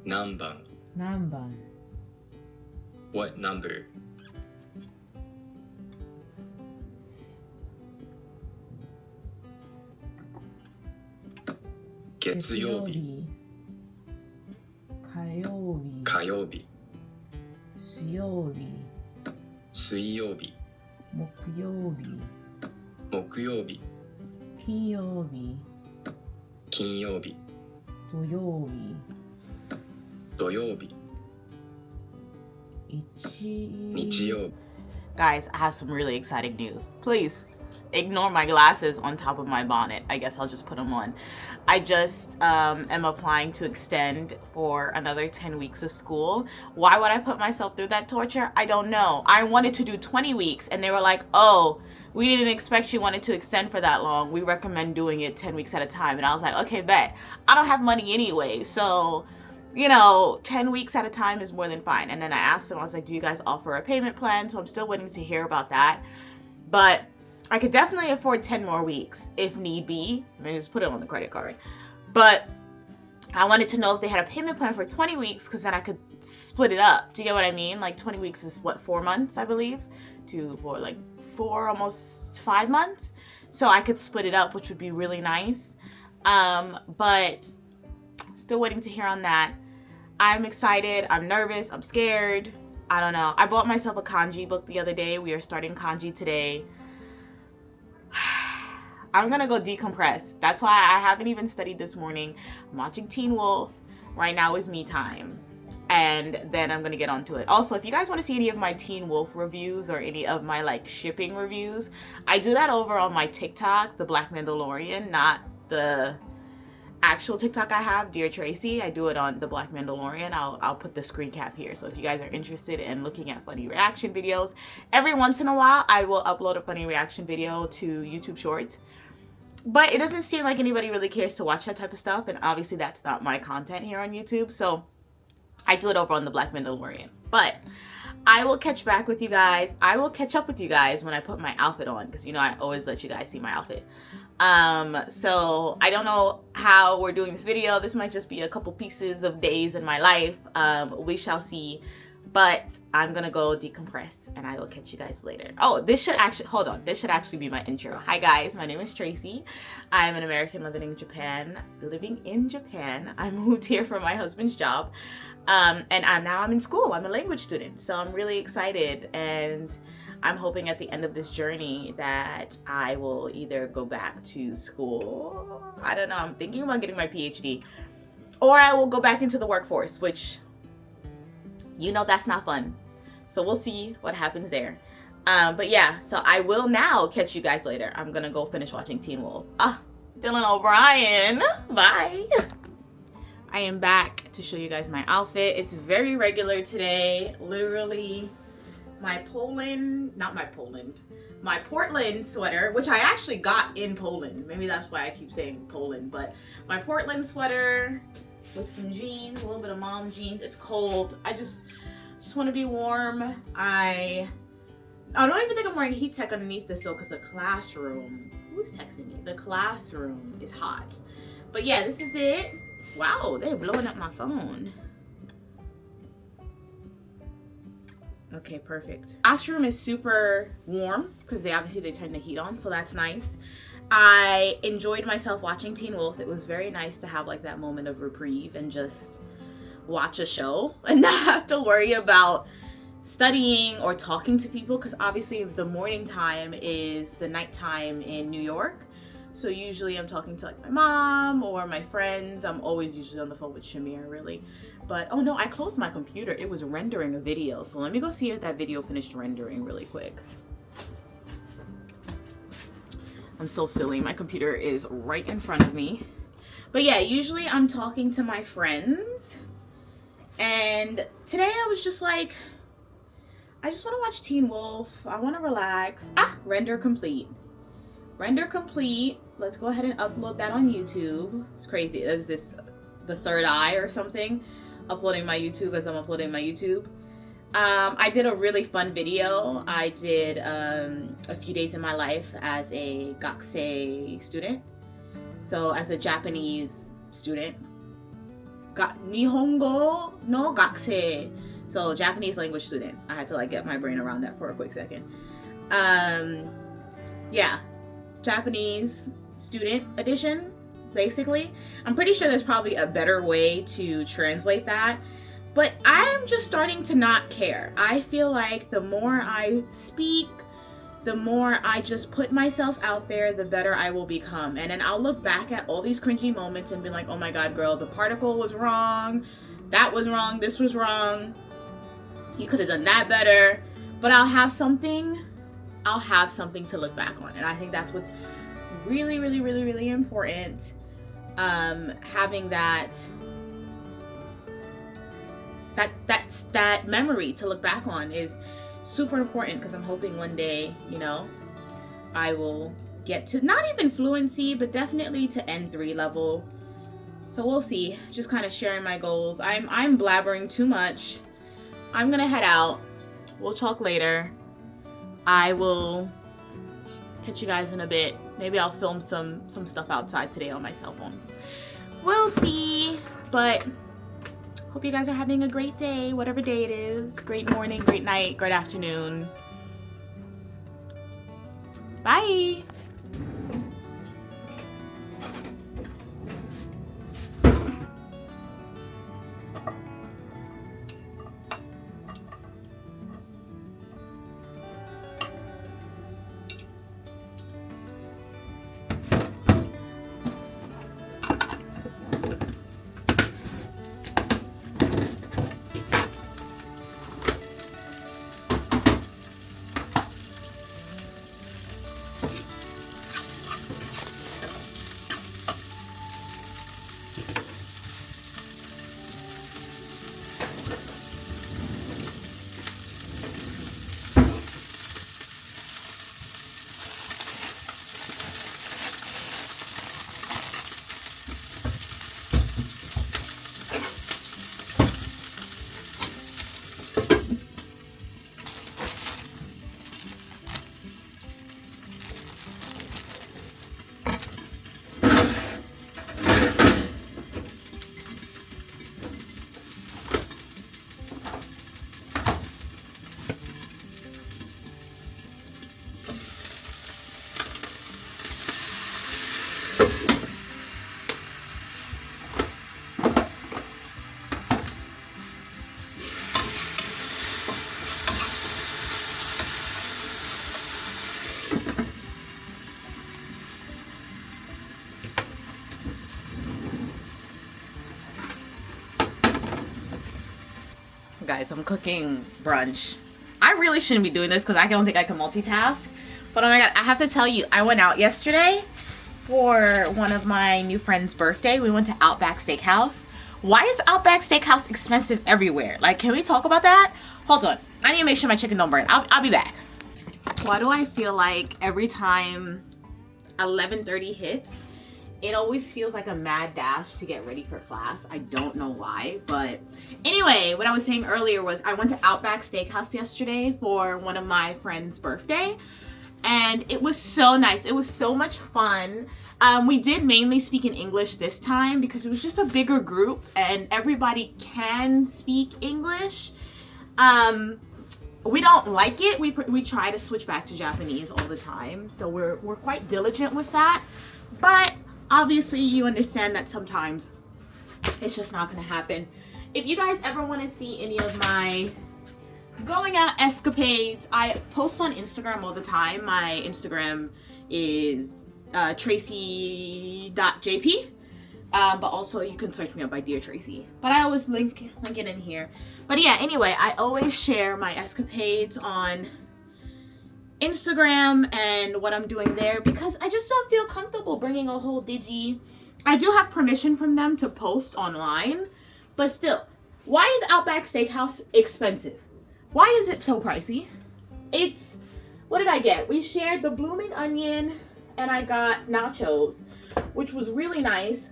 何番何番 What number? 月曜日、火曜日、火曜日、水曜日、水曜日、木曜日、木曜日、金曜日、金曜日、土曜日、土曜日、日曜日。 Guys, I have some really exciting news. Please ignore my glasses on top of my bonnet. I guess I'll just put them on. I just am applying to extend for another 10 weeks of school. Why would I put myself through that torture? I don't know. I wanted to do 20 weeks and they were like, oh, we didn't expect you wanted to extend for that long. We recommend doing it 10 weeks at a time. And I was like, okay, bet. I don't have money anyway, so 10 weeks at a time is more than fine. And then I asked them, I was like, do you guys offer a payment plan? So I'm still waiting to hear about that. But I could definitely afford 10 more weeks if need be. I mean, just put it on the credit card. But I wanted to know if they had a payment plan for 20 weeks because then I could split it up. Do you get what I mean? Like 20 weeks is what, 4 months, I believe? For like 4, almost 5 months. So I could split it up, which would be really nice. But still waiting to hear on that. I'm excited. I'm nervous. I'm scared. I don't know. I bought myself a kanji book the other day. We are starting kanji today. I'm gonna go decompress. That's why I haven't even studied this morning. I'm watching Teen Wolf. Right now is me time. And then I'm gonna get onto it. Also, if you guys want to see any of my Teen Wolf reviews or any of my like shipping reviews, I do that over on my TikTok, the Black Mandalorian, not the actual TikTok I have, Dear Tracy. I do it on the Black Mandalorian. I'll put the screen cap here. So if you guys are interested in looking at funny reaction videos, every once in a while I will upload a funny reaction video to YouTube Shorts. But it doesn't seem like anybody really cares to watch that type of stuff, and obviously that's not my content here on YouTube. So I do it over on the Black Mandalorian. But I will catch back with you guys. I will catch up with you guys when I put my outfit on, because I always let you guys see my outfit. So I don't know how we're doing this video. This might just be a couple pieces of days in my life. We shall see. But I'm gonna go decompress and I will catch you guys later. Oh, this should actually be my intro. Hi guys, my name is Tracy. I'm an American living in Japan. I moved here for my husband's job. And now I'm in school. I'm a language student. So I'm really excited, and I'm hoping at the end of this journey that I will either go back to school. I don't know. I'm thinking about getting my PhD, or I will go back into the workforce, which that's not fun. So we'll see what happens there. But yeah, so I will now catch you guys later. I'm gonna go finish watching Teen Wolf. Dylan O'Brien. Bye. I am back to show you guys my outfit. It's very regular today. Literally my Portland sweater, which I actually got in Poland. Maybe that's why I keep saying Poland, but my Portland sweater with some jeans, a little bit of mom jeans. It's cold. I just want to be warm. I don't even think I'm wearing heat tech underneath this though, because the classroom, who's texting me? The classroom is hot. But yeah, this is it. Wow, they're blowing up my phone. Okay, perfect. Classroom is super warm because they turned the heat on, so that's nice. I enjoyed myself watching Teen Wolf. It was very nice to have like that moment of reprieve and just watch a show and not have to worry about studying or talking to people, because obviously the morning time is the nighttime in New York. So usually I'm talking to like my mom or my friends. I'm always usually on the phone with Shamir, really. But oh no, I closed my computer. It was rendering a video. So let me go see if that video finished rendering really quick. I'm so silly. My computer is right in front of me. But yeah, usually I'm talking to my friends. And today I was just like, I just want to watch Teen Wolf. I want to relax. Render complete. Render complete. Let's go ahead and upload that on YouTube. It's crazy. Is this the third eye or something? Uploading my YouTube as I'm uploading my YouTube. I did a really fun video. I did a few days in my life as a gakusei student. So as a Japanese student. Nihongo no gakusei. So Japanese language student. I had to like get my brain around that for a quick second. Yeah, Japanese student edition, basically. I'm pretty sure there's probably a better way to translate that, but I'm just starting to not care. I feel like the more I speak, the more I just put myself out there, the better I will become. And then I'll look back at all these cringy moments and be like, oh my god, girl, the particle was wrong, that was wrong, this was wrong, you could have done that better. But I'll have something to look back on. And I think that's what's really, really, really, really important. Having that memory to look back on is super important, because I'm hoping one day, you know, I will get to not even fluency, but definitely to N3 level. So we'll see. Just kind of sharing my goals. I'm blabbering too much. I'm gonna head out. We'll talk later. I will catch you guys in a bit. Maybe I'll film some stuff outside today on my cell phone. We'll see. But hope you guys are having a great day, whatever day it is. Great morning, great night, great afternoon. Bye. Guys, I'm cooking brunch. I really shouldn't be doing this because I don't think I can multitask. But oh my god, I have to tell you, I went out yesterday for one of my new friend's birthday. We went to Outback Steakhouse. Why is Outback Steakhouse expensive everywhere? Like, can we talk about that? Hold on. I need to make sure my chicken don't burn. I'll be back. Why do I feel like every time 11:30 hits, it always feels like a mad dash to get ready for class? I don't know why, but anyway, what I was saying earlier was I went to Outback Steakhouse yesterday for one of my friend's birthday, and it was so nice. It was so much fun. We did mainly speak in English this time because it was just a bigger group and everybody can speak English. We don't like it. We try to switch back to Japanese all the time, so we're quite diligent with that. But obviously, you understand that sometimes it's just not going to happen. If you guys ever want to see any of my going out escapades, I post on Instagram all the time. My Instagram is tracy.jp. But also you can search me up by Dear Tracy. But I always link it in here. But yeah, anyway, I always share my escapades on Instagram and what I'm doing there because I just don't feel comfortable bringing a whole digi. I do have permission from them to post online, but still, why is Outback Steakhouse expensive? Why is it so pricey? It's, what did I get? We shared the blooming onion and I got nachos, which was really nice,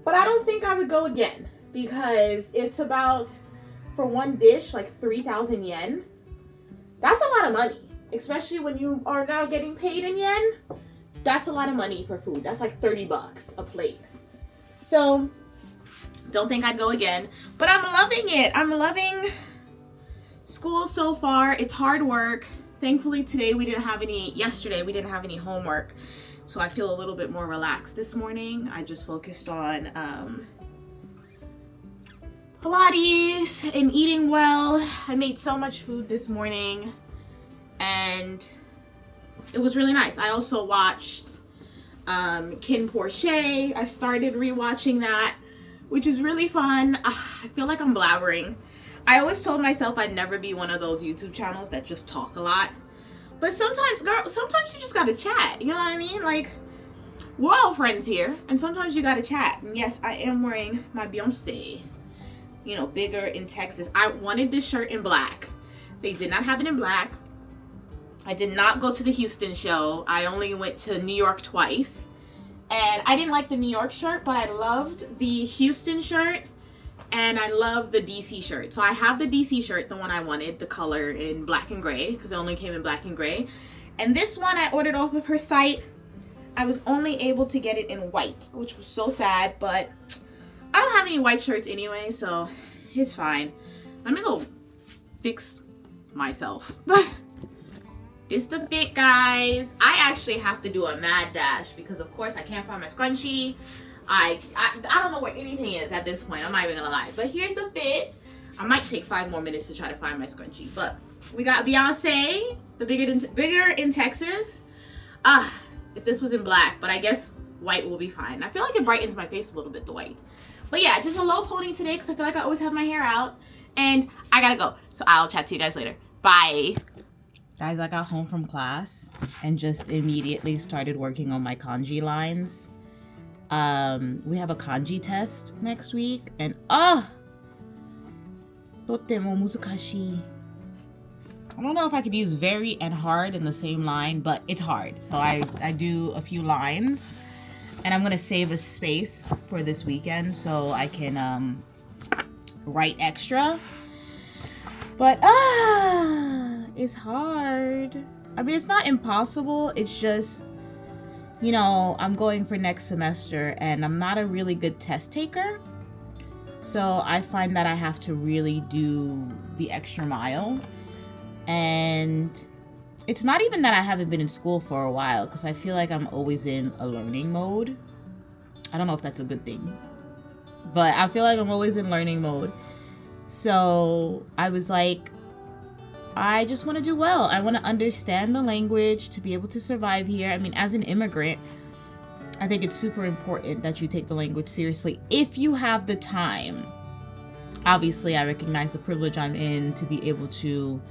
but I don't think I would go again because it's about, for one dish, like 3,000 yen. That's a lot of money. Especially when you are now getting paid in yen, that's a lot of money for food. That's like $30 a plate. So Don't think I'd go again, but I'm loving it. I'm loving school so far. It's hard work. Thankfully yesterday we didn't have any homework, so I feel a little bit more relaxed this morning. I just focused on Pilates and eating well. I made so much food this morning and it was really nice. I also watched Kin Porsche. I started rewatching that, which is really fun. I feel like I'm blabbering. I always told myself I'd never be one of those YouTube channels that just talk a lot. But sometimes, girl, sometimes you just gotta chat. You know what I mean? Like, we're all friends here, and sometimes you gotta chat. And yes, I am wearing my Beyonce, you know, bigger in Texas. I wanted this shirt in black. They did not have it in black. I did not go to the Houston show. I only went to New York twice. And I didn't like the New York shirt, but I loved the Houston shirt. And I love the DC shirt. So I have the DC shirt, the one I wanted, the color in black and gray, because it only came in black and gray. And this one I ordered off of her site. I was only able to get it in white, which was so sad, but I don't have any white shirts anyway, so it's fine. Let me go fix myself. It's the fit, guys. I actually have to do a mad dash because of course I can't find my scrunchie. I don't know where anything is at this point. I'm not even gonna lie. But here's the fit. I might take 5 more minutes to try to find my scrunchie. But we got Beyonce, the bigger in Texas. If this was in black, but I guess white will be fine. I feel like it brightens my face a little bit, the white. But yeah, just a low pony today because I feel like I always have my hair out. And I gotta go. So I'll chat to you guys later. Bye. Guys, I got home from class and just immediately started working on my kanji lines. We have a kanji test next week, and totemo muzukashii. I don't know if I could use very and hard in the same line, but it's hard. So I do a few lines, and I'm gonna save a space for this weekend so I can write extra. But it's hard. I mean, it's not impossible. It's just, you know, I'm going for next semester and I'm not a really good test taker. So I find that I have to really do the extra mile. And it's not even that I haven't been in school for a while, because I feel like I'm always in a learning mode. I don't know if that's a good thing, but I feel like I'm always in learning mode. So I was like, I just want to do well. I want to understand the language to be able to survive here. I mean, as an immigrant, I think it's super important that you take the language seriously if you have the time. Obviously, I recognize the privilege I'm in to be able to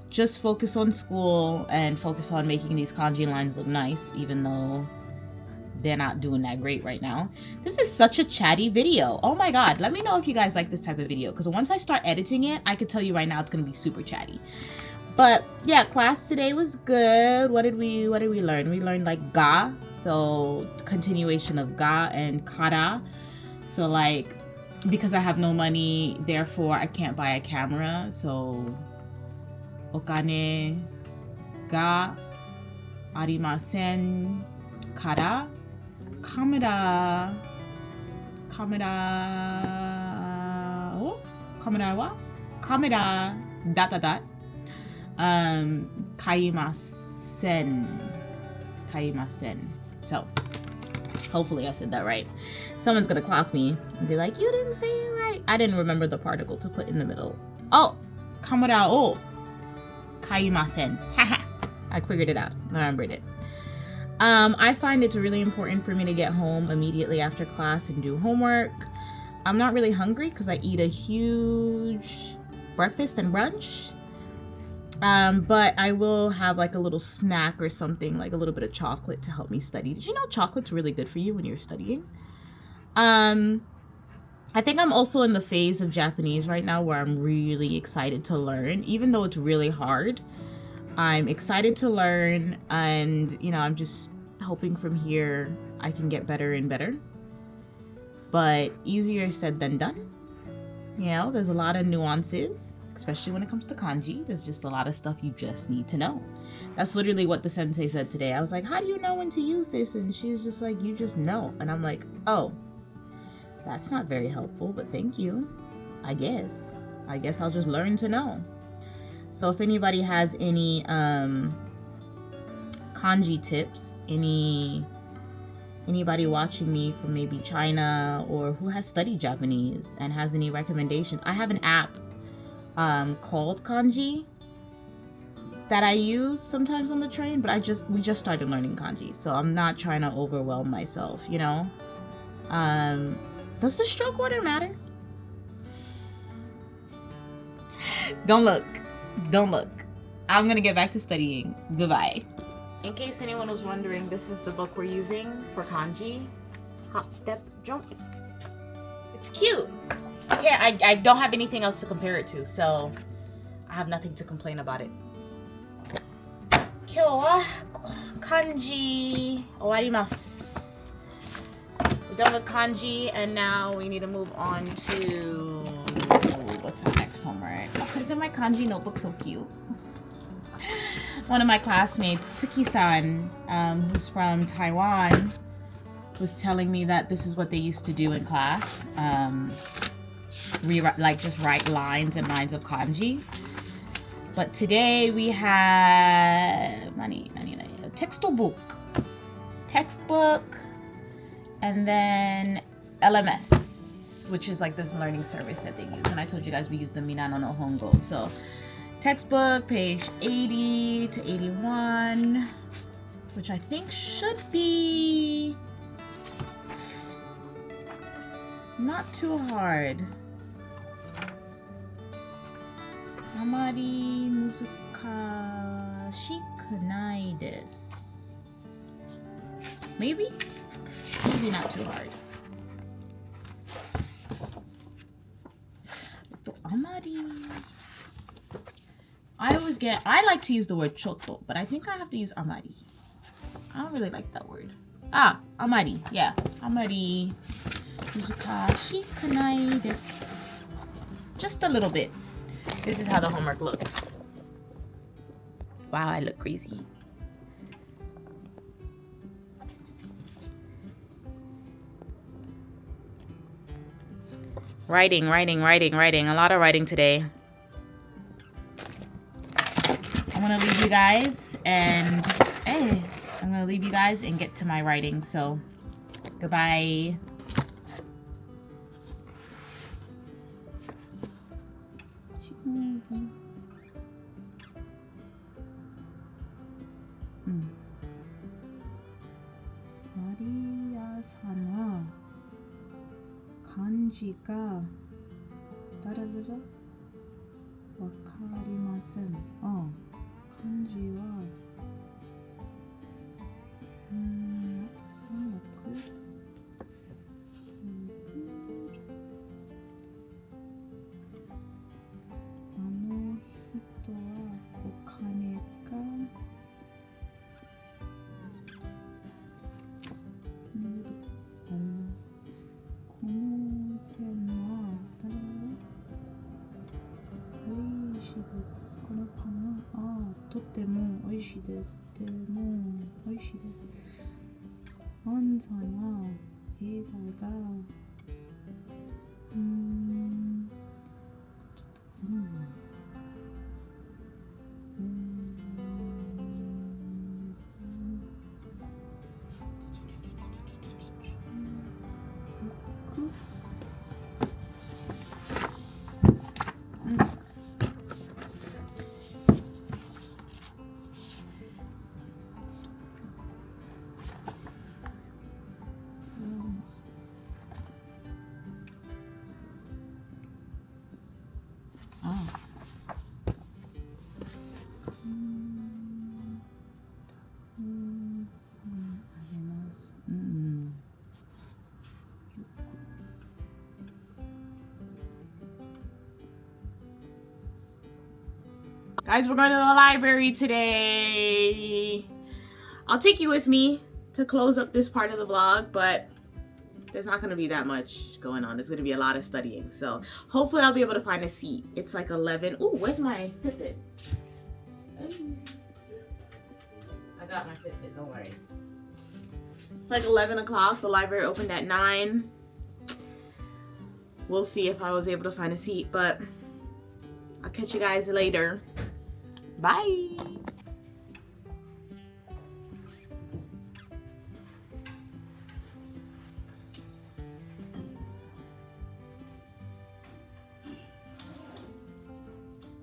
just focus on school and focus on making these kanji lines look nice, even though they're not doing that great right now. This is such a chatty video. Oh my god, let me know if you guys like this type of video, because once I start editing it, I could tell you right now it's gonna be super chatty. But yeah, class today was good. What did we learn? We learned like ga, so continuation of ga, and kara. So like, because I have no money, therefore I can't buy a camera. So okane ga arimasen kara kamera kaimasen. So hopefully I said that right. Someone's gonna clock me and be like, you didn't say it right. I didn't remember the particle to put in the middle. Oh, kamera o kaimasen. Haha, I figured it out. I remembered it. I find it's really important for me to get home immediately after class and do homework. I'm not really hungry because I eat a huge breakfast and brunch. But I will have like a little snack or something, like a little bit of chocolate to help me study. Did you know chocolate's really good for you when you're studying? I think I'm also in the phase of Japanese right now where I'm really excited to learn, even though it's really hard. I'm excited to learn, and you know, I'm just hoping from here I can get better and better. But easier said than done. You know, there's a lot of nuances, especially when it comes to kanji. There's just a lot of stuff you just need to know. That's literally what the sensei said today. I was like, how do you know when to use this? And she was just like, you just know. And I'm like, oh, That's not very helpful, but thank you. I guess I'll just learn to know. So if anybody has any kanji tips, anybody watching me from maybe China or who has studied Japanese and has any recommendations, I have an app called Kanji that I use sometimes on the train, but we just started learning kanji, so I'm not trying to overwhelm myself, you know. Does the stroke order matter? Don't look. I'm gonna get back to studying. Goodbye. In case anyone was wondering, this is the book we're using for kanji. Hop, step, jump. It's cute. Here, I don't have anything else to compare it to, so I have nothing to complain about it. 今日は漢字終わります. We're done with kanji, and now we need to move on to what's our next homework? Isn't my kanji notebook so cute? One of my classmates, Tsuki-san, who's from Taiwan, was telling me that this is what they used to do in class. Just write lines and lines of kanji. But today we have textbook, and then LMS, which is like this learning service that they use. And I told you guys we use the Minano no Hongo. So textbook, page 80 to 81, which I think should be not too hard. Amari muzukashiku nai desu. Maybe not too hard. Amari. I like to use the word choto, but I think I have to use amari. I don't really like that word. Amari. Yeah. Amari muzukashiku nai desu. Just a little bit. This is how the homework looks. Wow, I look crazy. Writing. A lot of writing today. I'm gonna leave you guys and get to my writing. So, goodbye. 마리아사나 간지가 따라라라 와카리마센. 간지와 that's good. 원서와映画がGuys, we're going to the library today. I'll take you with me to close up this part of the vlog, but there's not going to be that much going on. There's going to be a lot of studying. So hopefully I'll be able to find a seat. It's like 11. Ooh, where's my Fitbit? I got my Fitbit, don't worry. It's like 11 o'clock. The library opened at 9. we'll see if I was able to find a seat, but I'll catch you guys later. Bye.